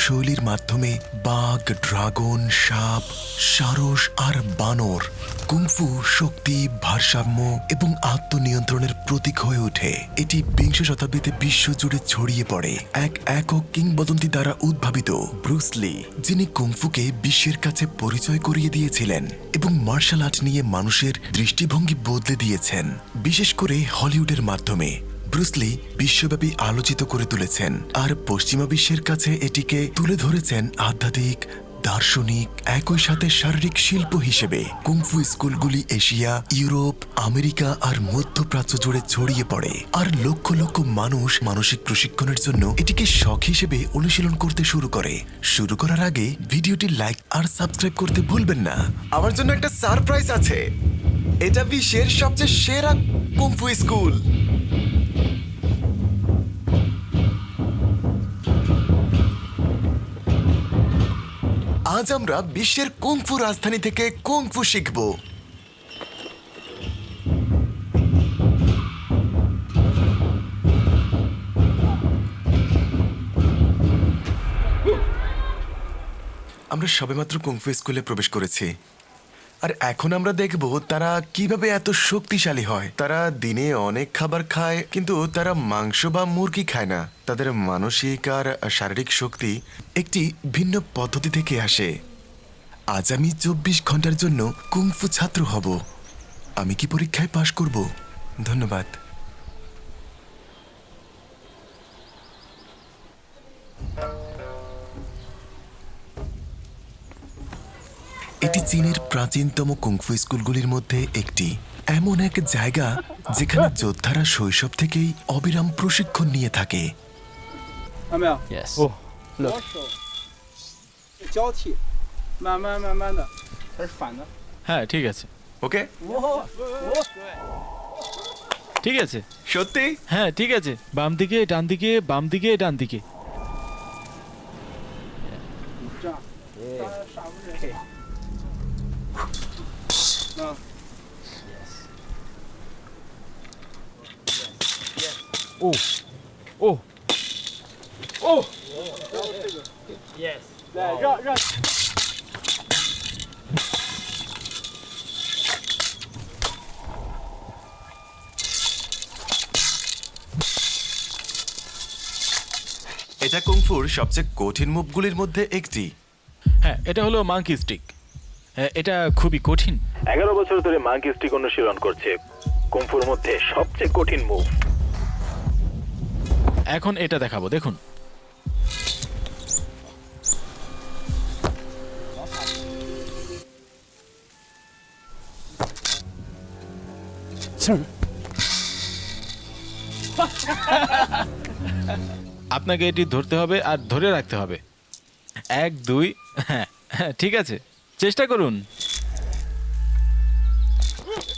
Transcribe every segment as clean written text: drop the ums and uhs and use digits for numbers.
শৈলীর মাধ্যমে বাঘ, ড্রাগন, সাপ, সারস আর বানর কুংফু শক্তি, ভারসাম্য এবং আত্মনিয়ন্ত্রণের প্রতীক হয়ে ওঠে। এটি বিংশ শতাব্দীতে বিশ্বজুড়ে ছড়িয়ে পড়ে এক একক কিংবদন্তি দ্বারা উদ্ভাবিত ব্রুস লি, যিনি কুংফুকে বিশ্বের কাছে পরিচয় করিয়ে দিয়েছিলেন এবং মার্শাল আর্ট নিয়ে মানুষের দৃষ্টিভঙ্গি বদলে দিয়েছেন, বিশেষ করে হলিউডের মাধ্যমে। ব্রুস লি বিশ্বব্যাপী আলোচিত করে তুলেছেন আর পশ্চিমা বিশ্বের কাছে এটিকে তুলে ধরেছেন আধ্যাত্মিক, দার্শনিক, একই সাথে শারীরিক শিল্প হিসেবে। কুংফু স্কুলগুলি এশিয়া, ইউরোপ, আমেরিকা আর মধ্যপ্রাচ্য জুড়ে ছড়িয়ে পড়ে আর লক্ষ লক্ষ মানুষ মানসিক প্রশিক্ষণের জন্য এটিকে শখ হিসেবে অনুশীলন করতে শুরু করে। শুরু করার আগে ভিডিওটি লাইক আর সাবস্ক্রাইব করতে ভুলবেন না। আমার জন্য একটা সারপ্রাইজ আছে। এটা বিশ্বের সবচেয়ে সেরা কুংফু স্কুল। আজ আমরা বিশ্বের কুংফু রাজধানী থেকে কুংফু শিখব। আমরা সবেমাত্র কুংফু স্কুলে প্রবেশ করেছি আর এখন আমরা দেখব তারা কিভাবে এত শক্তিশালী হয়। তারা দিনে অনেক খাবার খায়, কিন্তু তারা মাংস বা মুরগি খায় না। তাদের মানসিক আর শারীরিক শক্তি একটি ভিন্ন পদ্ধতি থেকে আসে। আজ আমি 24 ঘন্টার জন্য কুংফু ছাত্র হব। আমি কি পরীক্ষায় পাশ করব? ধন্যবাদ। এটি চীনের প্রাচীনতম কুংফু স্কুলগুলির মধ্যে একটি, এমন এক জায়গা যেখানে যোদ্ধারা শৈশব থেকেই অবিরাম প্রশিক্ষণ নিয়ে থাকে। Yes.哦，左手交替，慢的，它是反的。 হ্যাঁ ঠিক আছে, ওকে, ঠিক আছে, সত্যি? হ্যাঁ ঠিক আছে। বাম দিকে ডান দিকে, বাম দিকে ডান দিকে।这样，当然上不去。ও ও ও Yes。来，让。 এটা কুংফুর সবচেয়ে কঠিন মুভগুলির মধ্যে একটি। হ্যাঁ, এটা হলো মাঙ্কি স্টিক। হ্যাঁ, এটা খুবই কঠিন। 11 বছর ধরে মাঙ্কি স্টিক অনুশীলন করছে। কুংফুর মধ্যে সবচেয়ে কঠিন মুভ। এখন এটা দেখাবো, দেখুন। আপনাকে এটি ধরতে হবে আর ধরে রাখতে হবে। 1 2, হ্যাঁ ঠিক আছে, চেষ্টা করুন।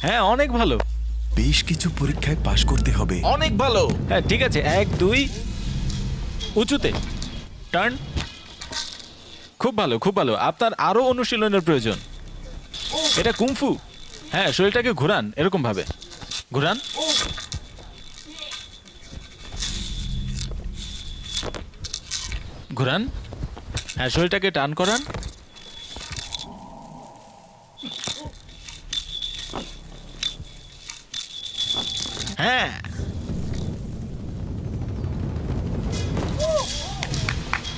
হ্যাঁ, অনেক ভালো, বেশ কিছু পরীক্ষায় পাশ করতে হবে। অনেক ভালো। হ্যাঁ ঠিক আছে, 1 2, উঁচুতে টার্ন। খুব ভালো, খুব ভালো। আপনার আরো অনুশীলনের প্রয়োজন। এটা কুংফু। হ্যাঁ, শরীরটাকে ঘোরান, এরকম ভাবে ঘোরান। ঘোরান। হ্যাঁ, শরীরটাকে টান করান। হ্যাঁ,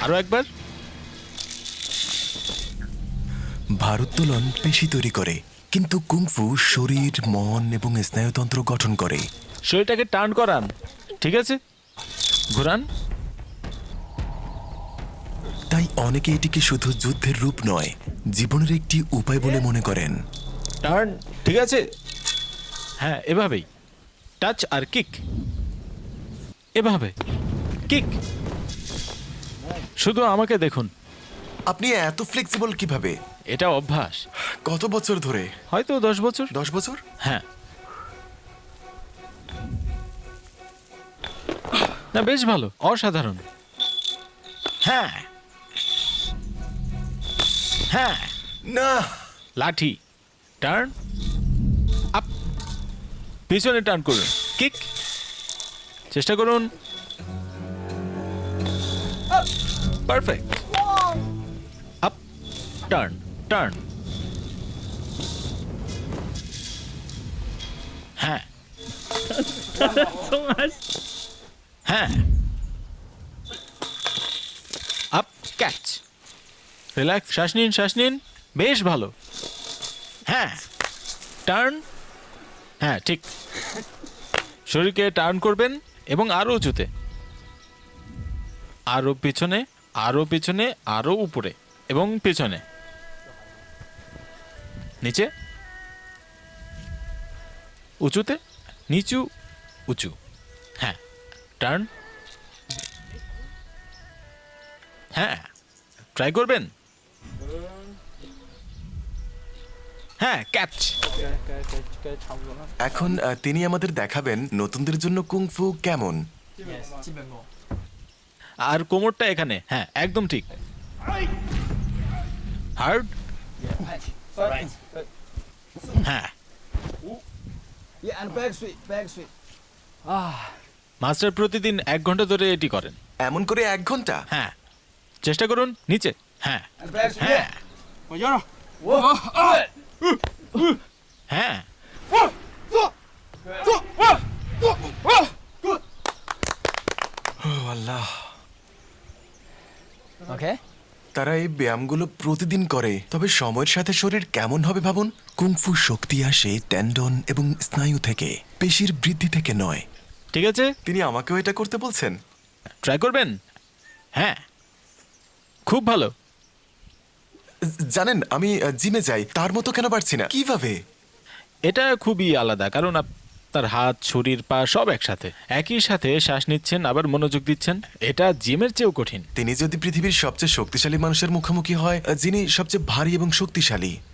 আরো একবার। ভারোত্তোলন পেশি তৈরি করে, কিন্তু কুংফু শরীর, মন এবং স্নায়ুতন্ত্র গঠন করে। শরীরটাকে টার্ন করান, ঠিক আছে, ঘোরান। তাই অনেকে এটিকে শুধু যুদ্ধের রূপ নয়, জীবনের একটি উপায় বলে মনে করেন। টার্ন, ঠিক আছে। হ্যাঁ, এভাবেই টাচ আর কিক, এভাবে কিক। শুধু আমাকে দেখুন। আপনি এত ফ্লেক্সিবল কিভাবে? এটা অভ্যাস। কত বছর ধরে? হয়তো 10 বছর। 10 বছর? হ্যাঁ, না বেশ ভালো, অসাধারণ। হ্যাঁ হ্যাঁ, না, লাঠি, টার্ন আপ, পিছনে টার্ন করুন, কিক, চেষ্টা করুন। পারফেক্ট। Turn turn. হ্যাঁ হ্যাঁ, আপ ক্যাচ, রিল্যাক্স, শ্বাস নিন শ্বাস নিন, বেশ ভালো। হ্যাঁ টার্ন, হ্যাঁ ঠিক, শরীরকে টার্ন করবেন এবং আরো উঁচুতে, আরো পিছনে, আরো পিছনে, আরো উপরে এবং পিছনে, নিচে, উঁচুতে, নিচু, উঁচু। হ্যাঁ টার্ন, হ্যাঁ ট্রাই করবেন। হ্যাঁ ক্যাচ।该差不多了。 এখন তিনি আমাদের দেখাবেন নতুনদের জন্য কুংফু কেমন। আর কোমরটা এখানে, হ্যাঁ একদম ঠিক। হার্ড, হ্যাঁ Yeah, and back sweep, back sweep. Master প্রতিদিন 1 ঘন্টা ধরে এটি করেন। এমন করে 1 ঘন্টা? হ্যাঁ চেষ্টা করুন, নিচে, হ্যাঁ And back sweep. হ্যাঁ 我摇着。 হ্যাঁ ও আল্লাহ, OK。 তারা এই ব্যায়ামগুলো প্রতিদিন করে, তবে সময়ের সাথে শরীর কেমন হবে ভাবুন। কুংফু শক্তি আসে টেন্ডন এবং স্নায়ু থেকে, পেশির বৃদ্ধি থেকে নয়। ঠিক আছে, তিনি আমাকেও এটা করতে বলছেন? ট্রাই করবেন। হ্যাঁ খুব ভালো। জানেন, আমি জিমে যাই, তার মতো কেন পারছি না? কিভাবে? এটা খুবই আলাদা, কারণ আপনার হাত, শরীর, পা সব একসাথে, একই সাথে শ্বাস নিচ্ছেন আবার মনোযোগ দিচ্ছেন। এটা জিমের চেয়েও কঠিন। তিনি যদি পৃথিবীর সবচেয়ে শক্তিশালী মানুষের মুখোমুখি হয়, যিনি সবচেয়ে ভারী এবং শক্তিশালী,